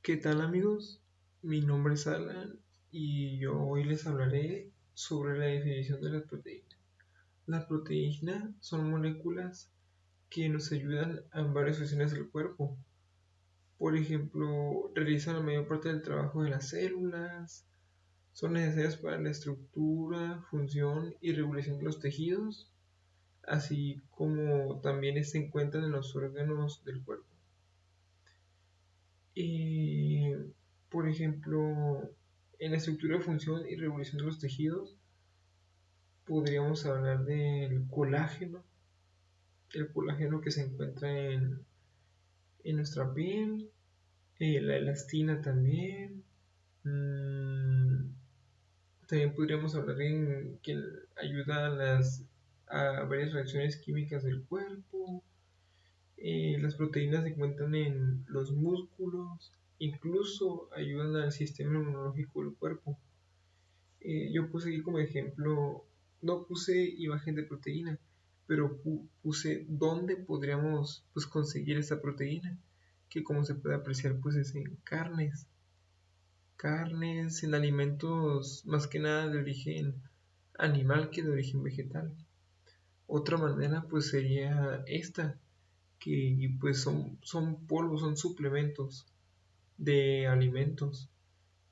¿Qué tal amigos? Mi nombre es Alan y yo hoy les hablaré sobre la definición de las proteínas. Las proteínas son moléculas que nos ayudan en varias funciones del cuerpo. Por ejemplo, realizan la mayor parte del trabajo de las células, son necesarias para la estructura, función y regulación de los tejidos, así como también se encuentran en los órganos del cuerpo. Y, por ejemplo, en la estructura, función y regulación de los tejidos, podríamos hablar del colágeno, el colágeno que se encuentra en nuestra piel, la elastina también. También podríamos hablar en que ayuda a varias reacciones químicas del cuerpo. Las proteínas se encuentran en los músculos, incluso ayudan al sistema inmunológico del cuerpo. Yo puse aquí como ejemplo, no puse imagen de proteína, pero puse dónde podríamos conseguir esta proteína, que como se puede apreciar pues es en carnes, en alimentos más que nada de origen animal que de origen vegetal. Otra manera pues sería esta, que pues son polvos, son suplementos de alimentos.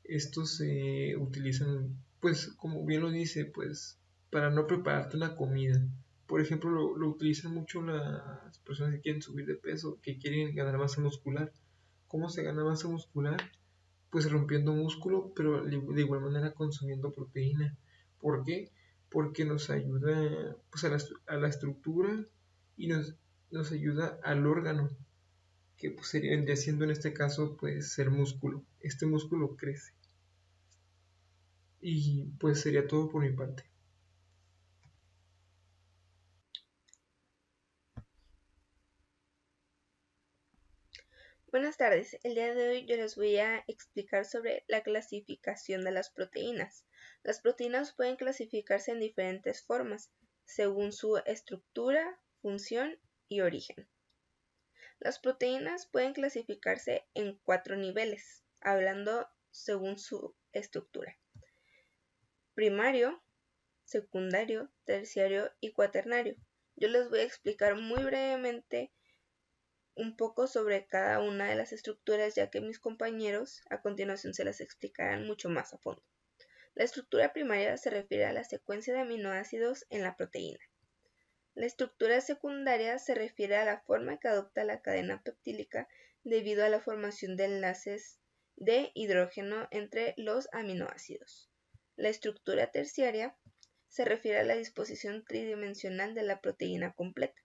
Estos se utilizan, pues, como bien lo dice, pues, para no prepararte una comida. Por ejemplo, lo utilizan mucho las personas que quieren subir de peso, que quieren ganar masa muscular. ¿Cómo se gana masa muscular? Pues rompiendo músculo, pero de igual manera consumiendo proteína. ¿Por qué? Porque nos ayuda pues, a la estructura y nos ayuda al órgano, que pues, vendría siendo en este caso pues el músculo. Este músculo crece. Y pues sería todo por mi parte. Buenas tardes, el día de hoy yo les voy a explicar sobre la clasificación de las proteínas. Las proteínas pueden clasificarse en diferentes formas, según su estructura, función y origen. Las proteínas pueden clasificarse en 4 niveles, hablando según su estructura: primario, secundario, terciario y cuaternario. Yo les voy a explicar muy brevemente un poco sobre cada una de las estructuras, ya que mis compañeros a continuación se las explicarán mucho más a fondo. La estructura primaria se refiere a la secuencia de aminoácidos en la proteína. La estructura secundaria se refiere a la forma que adopta la cadena peptídica debido a la formación de enlaces de hidrógeno entre los aminoácidos. La estructura terciaria se refiere a la disposición tridimensional de la proteína completa.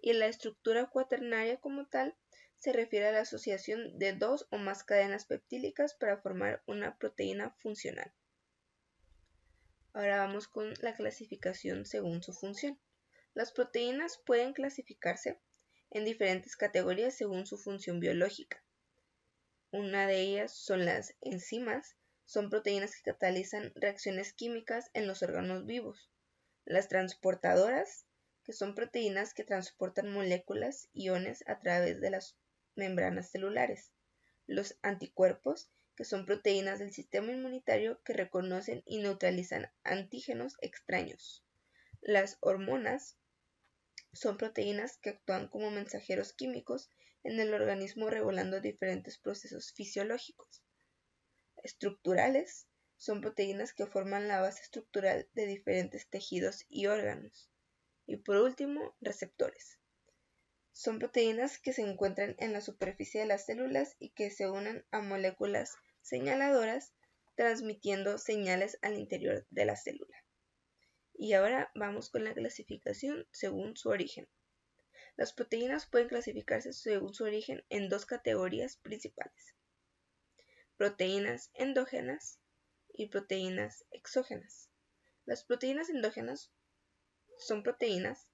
Y la estructura cuaternaria como tal se refiere a la asociación de dos o más cadenas peptídicas para formar una proteína funcional. Ahora vamos con la clasificación según su función. Las proteínas pueden clasificarse en diferentes categorías según su función biológica. Una de ellas son las enzimas, son proteínas que catalizan reacciones químicas en los órganos vivos. Las transportadoras, que son proteínas que transportan moléculas, iones a través de las membranas celulares. Los anticuerpos, que son proteínas del sistema inmunitario que reconocen y neutralizan antígenos extraños. Las hormonas son proteínas que actúan como mensajeros químicos en el organismo regulando diferentes procesos fisiológicos. Estructurales son proteínas que forman la base estructural de diferentes tejidos y órganos. Y por último, receptores. Son proteínas que se encuentran en la superficie de las células y que se unen a moléculas señaladoras, transmitiendo señales al interior de la célula. Y ahora vamos con la clasificación según su origen. Las proteínas pueden clasificarse según su origen en dos categorías principales: proteínas endógenas y proteínas exógenas. Las proteínas endógenas son proteínas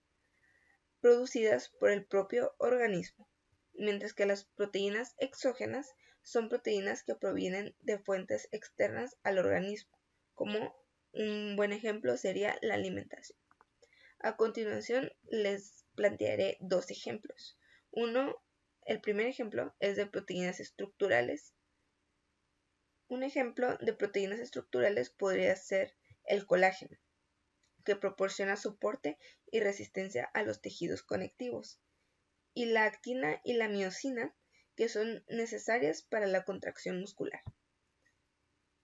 producidas por el propio organismo, mientras que las proteínas exógenas son proteínas que provienen de fuentes externas al organismo, como un buen ejemplo sería la alimentación. A continuación les plantearé dos ejemplos. El primer ejemplo es de proteínas estructurales Un ejemplo de proteínas estructurales podría ser el colágeno, que proporciona soporte y resistencia a los tejidos conectivos, y la actina y la miosina, que son necesarias para la contracción muscular.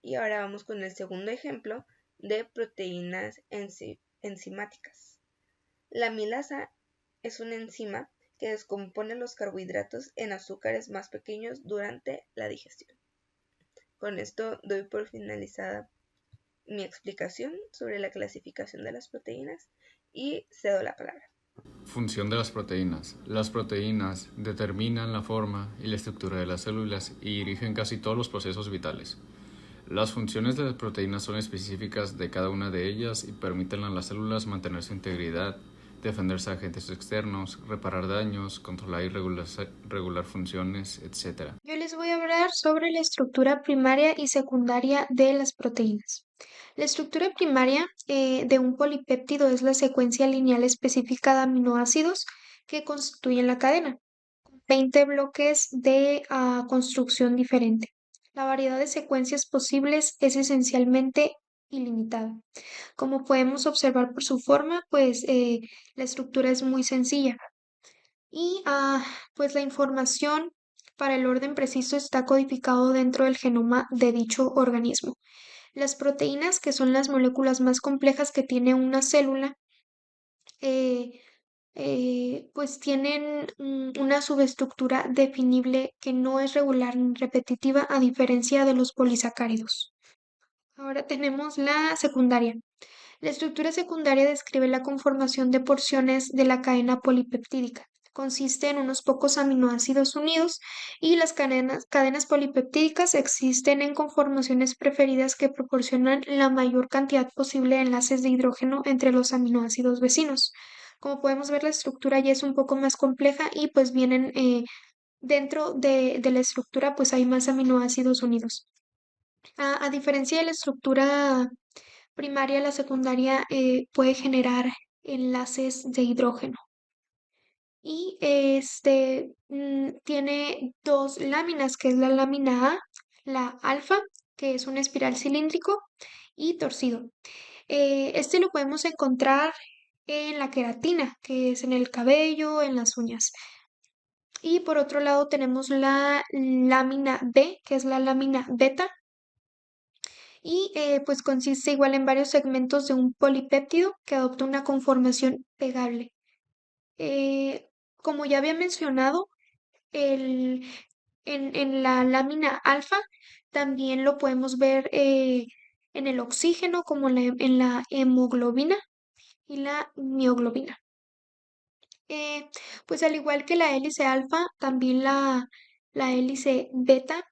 Y ahora vamos con el segundo ejemplo de proteínas enzimáticas. La amilasa es una enzima que descompone los carbohidratos en azúcares más pequeños durante la digestión. Con esto doy por finalizada mi explicación sobre la clasificación de las proteínas y cedo la palabra. Función de las proteínas. Las proteínas determinan la forma y la estructura de las células y dirigen casi todos los procesos vitales. Las funciones de las proteínas son específicas de cada una de ellas y permiten a las células mantener su integridad, defenderse de agentes externos, reparar daños, controlar y regular funciones, etc. Yo les voy a hablar sobre la estructura primaria y secundaria de las proteínas. La estructura primaria de un polipéptido es la secuencia lineal específica de aminoácidos que constituyen la cadena, 20 bloques de construcción diferente. La variedad de secuencias posibles es esencialmente ilimitada. Como podemos observar por su forma, pues la estructura es muy sencilla. Y pues la información para el orden preciso está codificado dentro del genoma de dicho organismo. Las proteínas, que son las moléculas más complejas que tiene una célula, eh, pues tienen una subestructura definible que no es regular ni repetitiva a diferencia de los polisacáridos. Ahora tenemos la secundaria. La estructura secundaria describe la conformación de porciones de la cadena polipeptídica. Consiste en unos pocos aminoácidos unidos y las cadenas polipeptídicas existen en conformaciones preferidas que proporcionan la mayor cantidad posible de enlaces de hidrógeno entre los aminoácidos vecinos. Como podemos ver, la estructura ya es un poco más compleja y pues vienen dentro de la estructura pues hay más aminoácidos unidos. A diferencia de la estructura primaria, la secundaria puede generar enlaces de hidrógeno. Y tiene dos láminas, que es la lámina A, la alfa, que es un espiral cilíndrico, y torcido. Este lo podemos encontrar en la queratina, que es en el cabello, en las uñas. Y por otro lado tenemos la lámina B, que es la lámina beta, y pues consiste igual en varios segmentos de un polipéptido que adopta una conformación pegable. Como ya había mencionado, el, en la lámina alfa también lo podemos ver en el oxígeno, como en la hemoglobina y la mioglobina. Pues al igual que la hélice alfa, también la hélice beta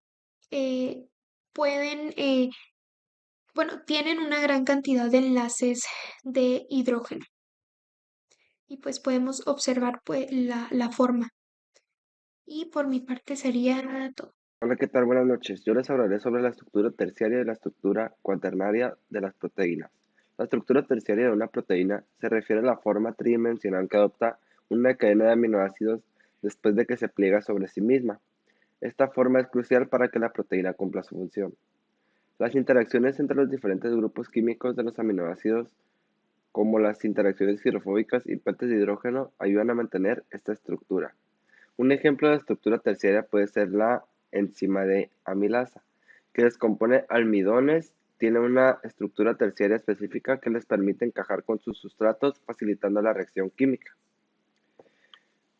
eh, pueden bueno, tienen una gran cantidad de enlaces de hidrógeno y pues podemos observar pues la forma. Y por mi parte sería todo. Hola, ¿qué tal? Buenas noches. Yo les hablaré sobre la estructura terciaria y la estructura cuaternaria de las proteínas. La estructura terciaria de una proteína se refiere a la forma tridimensional que adopta una cadena de aminoácidos después de que se pliega sobre sí misma. Esta forma es crucial para que la proteína cumpla su función. Las interacciones entre los diferentes grupos químicos de los aminoácidos, como las interacciones hidrofóbicas y puentes de hidrógeno, ayudan a mantener esta estructura. Un ejemplo de estructura terciaria puede ser la enzima de amilasa, que descompone almidones, tiene una estructura terciaria específica que les permite encajar con sus sustratos, facilitando la reacción química.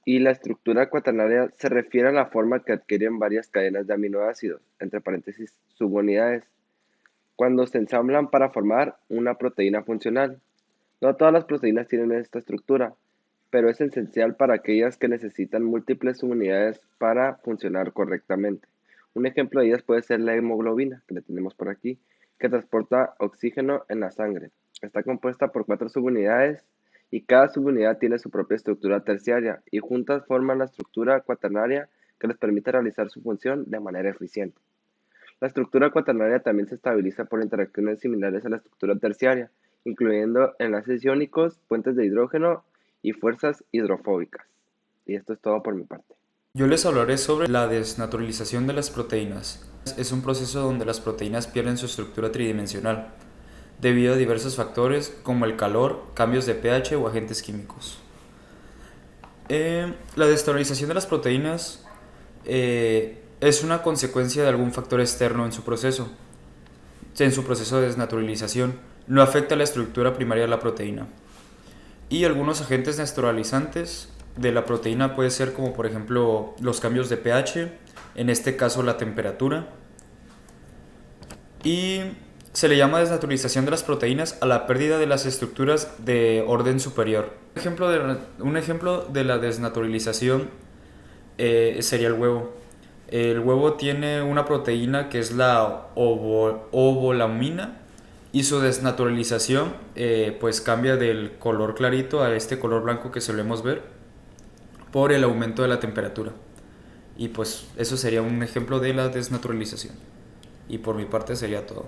Y la estructura cuaternaria se refiere a la forma que adquieren varias cadenas de aminoácidos, entre paréntesis subunidades, cuando se ensamblan para formar una proteína funcional. No todas las proteínas tienen esta estructura, pero es esencial para aquellas que necesitan múltiples subunidades para funcionar correctamente. Un ejemplo de ellas puede ser la hemoglobina, que la tenemos por aquí, que transporta oxígeno en la sangre. Está compuesta por 4 subunidades y cada subunidad tiene su propia estructura terciaria y juntas forman la estructura cuaternaria que les permite realizar su función de manera eficiente. La estructura cuaternaria también se estabiliza por interacciones similares a la estructura terciaria, incluyendo enlaces iónicos, puentes de hidrógeno y fuerzas hidrofóbicas. Y esto es todo por mi parte. Yo les hablaré sobre la desnaturalización de las proteínas. Es un proceso donde las proteínas pierden su estructura tridimensional, debido a diversos factores como el calor, cambios de pH o agentes químicos. La desnaturalización de las proteínas es una consecuencia de algún factor externo en su proceso de desnaturalización. No afecta a la estructura primaria de la proteína. Y algunos agentes naturalizantes de la proteína puede ser como por ejemplo los cambios de pH, en este caso la temperatura, y se le llama desnaturalización de las proteínas a la pérdida de las estructuras de orden superior. Un ejemplo de la desnaturalización sería el huevo. El huevo tiene una proteína que es la ovolamina, y su desnaturalización pues cambia del color clarito a este color blanco que solemos ver por el aumento de la temperatura. Y pues eso sería un ejemplo de la desnaturalización. Y por mi parte sería todo.